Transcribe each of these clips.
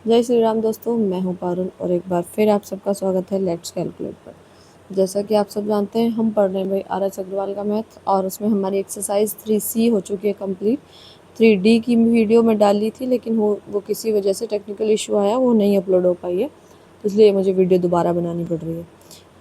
जय श्री राम दोस्तों, मैं हूं पारुल और एक बार फिर आप सबका स्वागत है लेट्स कैलकुलेट पर। जैसा कि आप सब जानते हैं, हम पढ़ रहे हैं भाई RS अग्रवाल का मैथ और उसमें हमारी एक्सरसाइज 3C हो चुकी है कंप्लीट। 3D की वीडियो में डाली थी लेकिन वो किसी वजह से टेक्निकल इशू आया, वो नहीं अपलोड हो पाई है, तो इसलिए मुझे वीडियो दोबारा बनानी पड़ रही है।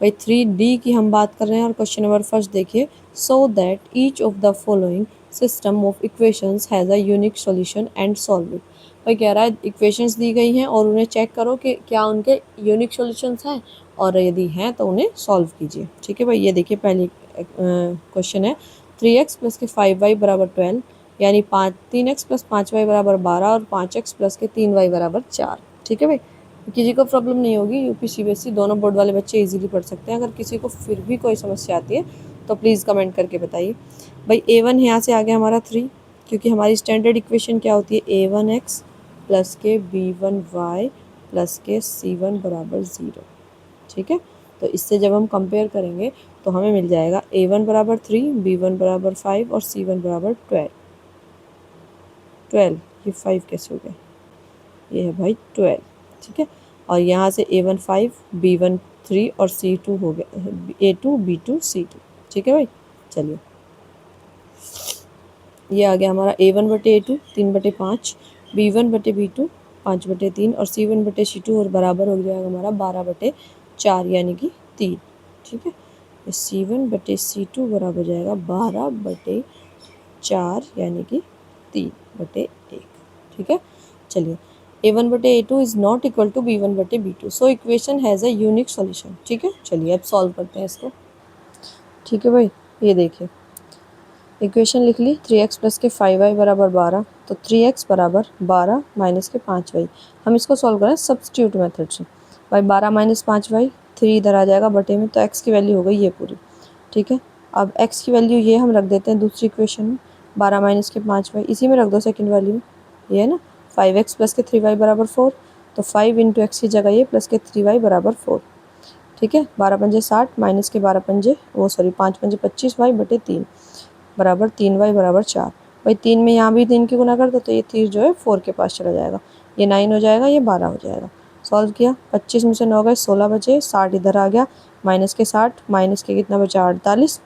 भाई 3D की हम बात कर रहे हैं और क्वेश्चन नंबर फर्स्ट देखिए। So that each of the following system of equations has a unique solution and solve it. भाई कह रहा है इक्वेशंस दी गई हैं और उन्हें चेक करो कि क्या उनके यूनिक सॉल्यूशंस हैं, और यदि हैं तो उन्हें सॉल्व कीजिए। ठीक है भाई, ये देखिए पहली क्वेश्चन है 3x प्लस के 5y बराबर 12, यानी 3x प्लस 5y बराबर 12 और 5x प्लस के 3y बराबर 4। ठीक है भाई, किसी को प्रॉब्लम नहीं होगी, यूपी सीबीएसई दोनों बोर्ड वाले बच्चे इजीली पढ़ सकते हैं। अगर किसी को फिर भी कोई समस्या आती है तो प्लीज़ कमेंट करके बताइए। भाई a1 यहाँ से आ गया हमारा 3, क्योंकि हमारी स्टैंडर्ड इक्वेशन क्या होती है, a1x प्लस के b1y प्लस के c1 बराबर 0। ठीक है, तो इससे जब हम कंपेयर करेंगे तो हमें मिल जाएगा a1 बराबर 3, b1 बराबर 5 और c1 बराबर 12। ये 5 कैसे हो गया, ये है भाई 12। ठीक है, और यहाँ से a1 5, b1 3 और c2 हो गया a2 b2 c2। ठीक है भाई, चलिए ये आ गया हमारा a1 बटे a2 3/5, b1 बटे b2 5/3 और c1 बटे c2 और बराबर हो जाएगा हमारा 12/4 यानी कि 3। ठीक है, c1 बटे c2 बराबर हो जाएगा 12/4 यानी कि 3/1। ठीक है, चलिए a1 बटे a2 is not equal to b1 बटे b2, so equation has a unique solution. ठीक है, चलिए अब सॉल्व करते हैं इसको। ठीक है भाई, ये देखिए इक्वेशन लिख ली, 3x प्लस के 5y बराबर 12, तो 3x बराबर 12 माइनस के 5y। हम इसको सॉल्व करें सब्स्टिट्यूट मेथड से। भाई 12 माइनस 5y, 3 इधर आ जाएगा बटे में, तो x की वैल्यू हो गई ये पूरी। ठीक है, अब x की वैल्यू ये हम रख देते हैं दूसरी इक्वेशन में, 12 माइनस के 5y इसी में रख दो सेकेंड वैल्यू में, ये है ना 5x प्लस के 3y बराबर 4, तो 5 इंटू एक्स की जगह ये प्लस के 3y बराबर 4। ठीक है, 12 पंजे 60 माइनस के 12 पंजे 5 पंजे 25y बटे 3 बराबर 3y बराबर 4। भाई 3 में यहाँ भी 3 की गुना कर दो तो ये 3 जो है 4 के पास चला जाएगा, ये 9 हो जाएगा, ये 12 हो जाएगा। सॉल्व किया, 25 में से 9 गए 16 बचे, 60 इधर आ गया, माइनस के 60 माइनस के कितना बचा 48,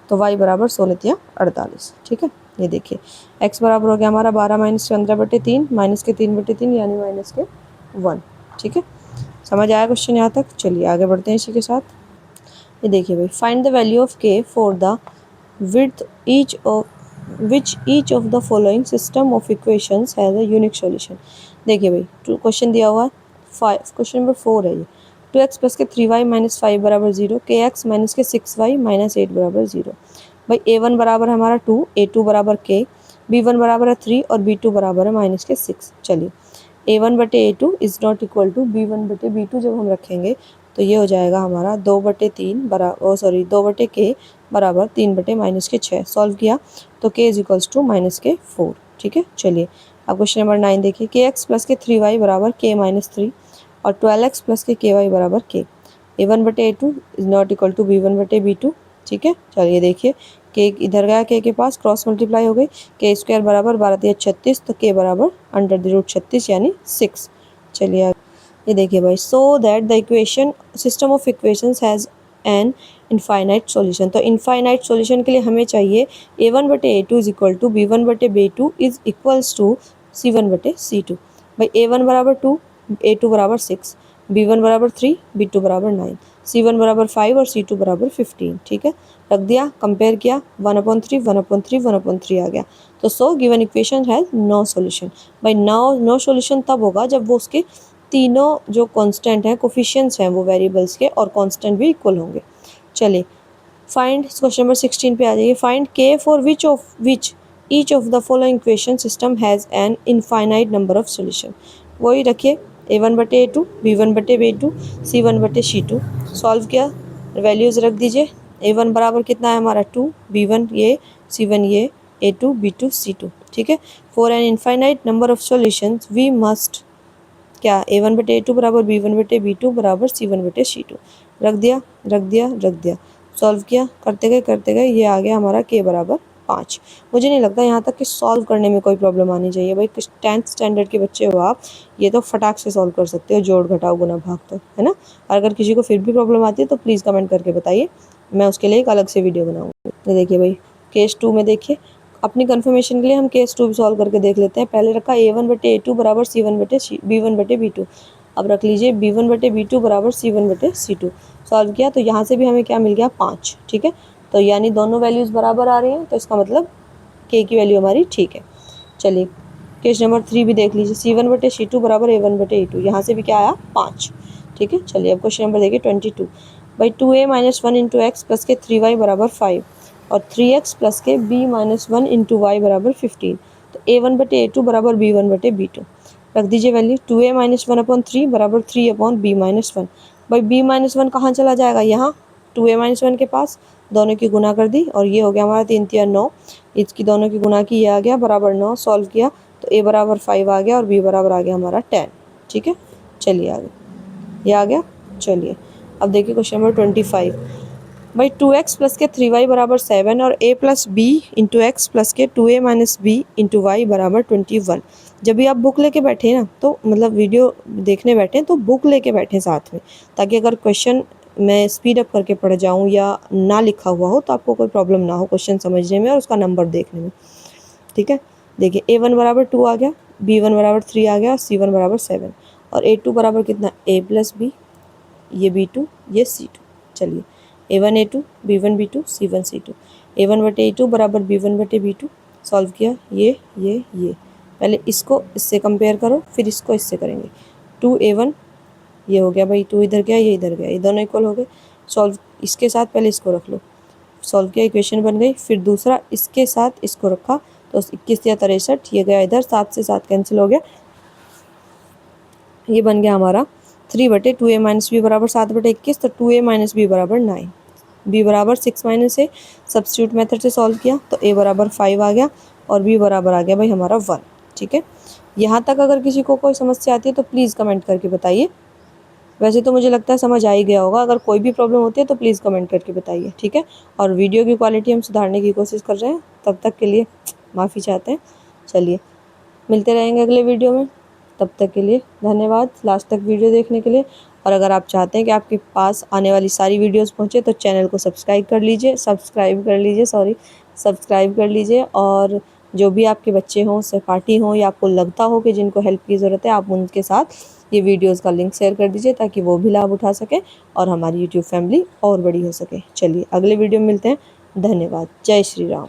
तो y बराबर 16 48। ठीक है, ये देखिए x बराबर हो गया हमारा 12 माइनस के 15/3 माइनस के 3/3 यानी माइनस के 1। ठीक है, समझ आया क्वेश्चन यहाँ तक। चलिए आगे बढ़ते हैं इसी के साथ। ये देखिए भाई, find the value of k for the with which each of the following system of equations has a unique solution। देखिए भाई क्वेश्चन दिया हुआ है, क्वेश्चन नंबर 4 है ये। 2x प्लस के 3y माइनस 5 बराबर 0, के एक्स माइनस के 6y माइनस 8 बराबर 0। भाई a1 बराबर हमारा 2, a2 बराबर k, b1 बराबर है 3 और b2 बराबर है माइनस के 6। चलिए a1 बटे a2 is not equal to b1 बटे b2 जब हम रखेंगे तो ये हो जाएगा हमारा 2/3 2/k बराबर 3/-6। सॉल्व किया तो k is equals to minus के 4। ठीक है, चलिए अब क्वेश्चन नंबर 9 देखिए। के एक्स प्लस के 3y बराबर k माइनस 3 और 12x प्लस के ky बराबर k। a1/a2 is not equal to b1/b2। ठीक है, चलिए देखिए k इधर गया, k के पास क्रॉस मल्टीप्लाई हो गई, k स्क्वायर बराबर 12 36, तो k बराबर √36 यानी 6। चलिए ये देखिए भाई, so that the equation system of equations has an infinite solution. तो इनफाइनाइट सॉल्यूशन के लिए हमें चाहिए a1/a2 is equal to b1/b2 is equals to c1/c2। भाई a1 बराबर 2, a2 बराबर 6, b1 बराबर 3, b2 बराबर 9, c1 बराबर 5 और c2 बराबर 15। ठीक है, रख दिया, कंपेयर किया, 1/3 1/3 1/3 आ गया, तो so given equation has no solution. भाई नो सॉल्यूशन तब होगा जब वो उसके तीनों जो कांस्टेंट हैं, कोफिशिएंट्स हैं वो वेरिएबल्स के और कांस्टेंट भी इक्वल होंगे। चलिए फाइंड क्वेश्चन नंबर 16 पे आ जाइए। फाइंड के for which each of the following equation system has an infinite number of solution. वही रखिए a1/a2 b1/b2 c1/c2। सॉल्व किया, वैल्यूज़ रख दीजिए। a1 बराबर कितना है हमारा 2, b1 ये, c1 ये, a2 b2 c2। ठीक है, for an infinite number of solutions we must क्या a1/a2 बराबर b1/b2 बराबर c1/c2। रख दिया रख दिया रख दिया, सॉल्व किया, करते गए ये आ गया हमारा k बराबर 5। मुझे नहीं लगता यहाँ तक कि सॉल्व करने में कोई प्रॉब्लम आनी चाहिए भाई। 10th स्टैंडर्ड के बच्चे हो आप, ये तो फटाक से सॉल्व कर सकते हो, जोड़ घटाओ गुना भाग, तो है ना। अगर किसी को फिर भी प्रॉब्लम आती है तो प्लीज़ कमेंट करके बताइए, मैं उसके लिए एक अलग से वीडियो बनाऊँगी। तो देखिए भाई केस 2 में देखिए, अपनी कंफर्मेशन के लिए हम केस 2 भी सॉल्व करके देख लेते हैं। पहले रखा a1/a2 बराबर b1/b2। अब रख लीजिए b1/b2 बराबर c1/c2। सॉल्व किया तो यहाँ से भी हमें क्या मिल गया 5, ठीक है। तो यानी दोनों वैल्यूज़ बराबर आ रही हैं, तो इसका मतलब k की वैल्यू हमारी ठीक है। चलिए केस नंबर 3 भी देख लीजिए, c1/c2 बराबर a1/a2। यहाँ से भी क्या आया 5, ठीक है। चलिए अब क्वेश्चन नंबर देखिए 22। भाई 2a - 1 इंटू एक्स प्लस के 3y बराबर 5 और 3x प्लस के b - 1 इंटू वाई बराबर 15। तो a1/a2 बराबर b1/b2। रख दीजिए वैल्यू 2a - 1/3 बराबर 3/b - 1। भाई b - 1 कहाँ चला जाएगा, यहाँ 2a - 1 के पास, दोनों की गुना कर दी और ये हो गया हमारा 3 3 9। इसकी दोनों की गुना की, ये आ गया बराबर 9। सॉल्व किया तो a बराबर 5 आ गया और b बराबर आ गया हमारा 10, ठीक है। चलिए आगे, ये आ गया। चलिए अब देखिए क्वेश्चन नंबर 25। भाई 2x प्लस के 3y बराबर 7 और a plus B into X plus के 2a minus B into Y बराबर 21। जब भी आप बुक लेके बैठे ना, तो मतलब वीडियो देखने बैठे तो बुक लेके बैठे साथ में, ताकि अगर क्वेश्चन मैं स्पीड अप करके पढ़ जाऊँ या ना लिखा हुआ हो तो आपको कोई प्रॉब्लम ना हो क्वेश्चन समझने में और उसका नंबर देखने में, ठीक है। देखिए a1 बराबर 2 आ गया, b1 बराबर 3 आ गया और c1 बराबर 7 और a2 बराबर कितना a प्लस बी, ये b2 ये c2। चलिए a1 a2 b1 b2 c1 c2। a1/a2 बराबर b1/b2। सॉल्व किया ये पहले इसको इससे कंपेयर करो, फिर इसको इससे करेंगे। 2a1 ये हो गया भाई, 2 इधर गया ये इधर गया, ये दोनों इक्वल हो गए। सॉल्व इसके साथ पहले इसको रख लो, सॉल्व किया इक्वेशन बन गई। फिर दूसरा इसके साथ इसको रखा तो 21 या 63, ये गया इधर, 7 से 7 कैंसिल हो गया। ये बन गया हमारा 3/2a माइनस बी बराबर 7/21। तो 2a माइनस बी बराबर 9, b बराबर 6 माइनस a। सब्स्टिट्यूट मेथड से सॉल्व किया तो a बराबर 5 आ गया और b बराबर आ गया भाई हमारा 1, ठीक है। यहाँ तक अगर किसी को कोई समस्या आती है तो प्लीज़ कमेंट करके बताइए। वैसे तो मुझे लगता है समझ आ ही गया होगा, अगर कोई भी प्रॉब्लम होती है तो प्लीज़ कमेंट करके बताइए, ठीक है। और वीडियो की क्वालिटी हम सुधारने की कोशिश कर रहे हैं, तब तक के लिए माफ़ी चाहते हैं। चलिए मिलते रहेंगे अगले वीडियो में, तब तक के लिए धन्यवाद लास्ट तक वीडियो देखने के लिए। और अगर आप चाहते हैं कि आपके पास आने वाली सारी वीडियोस पहुंचे तो चैनल को सब्सक्राइब कर लीजिए। और जो भी आपके बच्चे हों, सहपाठी हों या आपको लगता हो कि जिनको हेल्प की ज़रूरत है, आप उनके साथ ये वीडियोस का लिंक शेयर कर दीजिए ताकि वो भी लाभ उठा सकें और हमारी यूट्यूब फैमिली और बड़ी हो सके। चलिए अगले वीडियो में मिलते हैं, धन्यवाद, जय श्री राम।